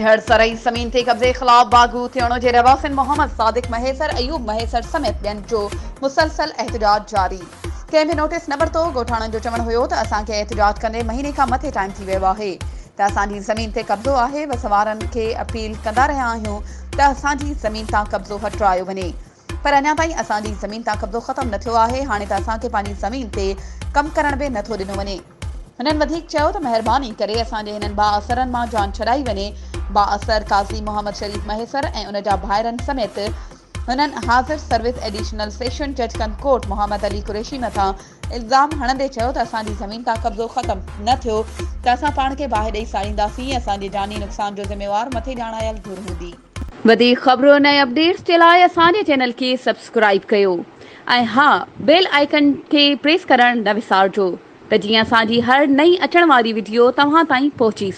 मेहर सरई ज़मीन ते कब्ज़े ख़िलाफ़ बागू थियण जे रवाफ़िन मोहम्मद सादिक महेसर अयूब महेसर समेत ॿियनि जो मुसलसल एहतजाज जारी। कंहिं बि नोटिस न वरितो। ॻोठाणनि जो चवणु हुयो त असांखे एहतजाज कंदे महीने खां मथे टाइम थी वियो आहे त असांजी ज़मीन ते कब्ज़ो आहे। वसवारनि खे अपील कंदा रहिया आहियूं त असांजी ज़मीन तां कब्ज़ो हटायो वञे, पर अञा ताईं असांजी ज़मीन तां कब्ज़ो ख़तमु न थियो आहे। हाणे त असांखे पंहिंजी ज़मीन ते कमु करण बि नथो ॾिनो वञे। हुननि वधीक चयो त महिरबानी करे असांजे हिननि बाअसरनि मां जान छॾाई वञे। बाअसर काज़ी मोहम्मद शरीफ़ महेसर ऐं उन जा भाइरनि समेत हुननि हाज़िर सर्विस एडिशनल सेशन जज कोर्ट मोहम्मद अली कुरैशी मथां इल्ज़ाम हणंदे चयो त असांजी ज़मीन तां कब्ज़ो ख़तमु न थियो त असां पाण खे बाहि ॾेई साड़ींदासीं। असांजे जानी नुक़सान जो ज़िम्मेवार मथे ॼाणायल धुर हूंदी। वधीक ख़बरुनि ऐं अपडेट्स जे लाइ असांजे चैनल खे सब्सक्राइब कयो ऐं हा, बेल आइकन खे प्रेस करणु न विसारिजो त जीअं असांजी हर नई अचण वारी वीडियो तव्हां ताईं पहुची सघे।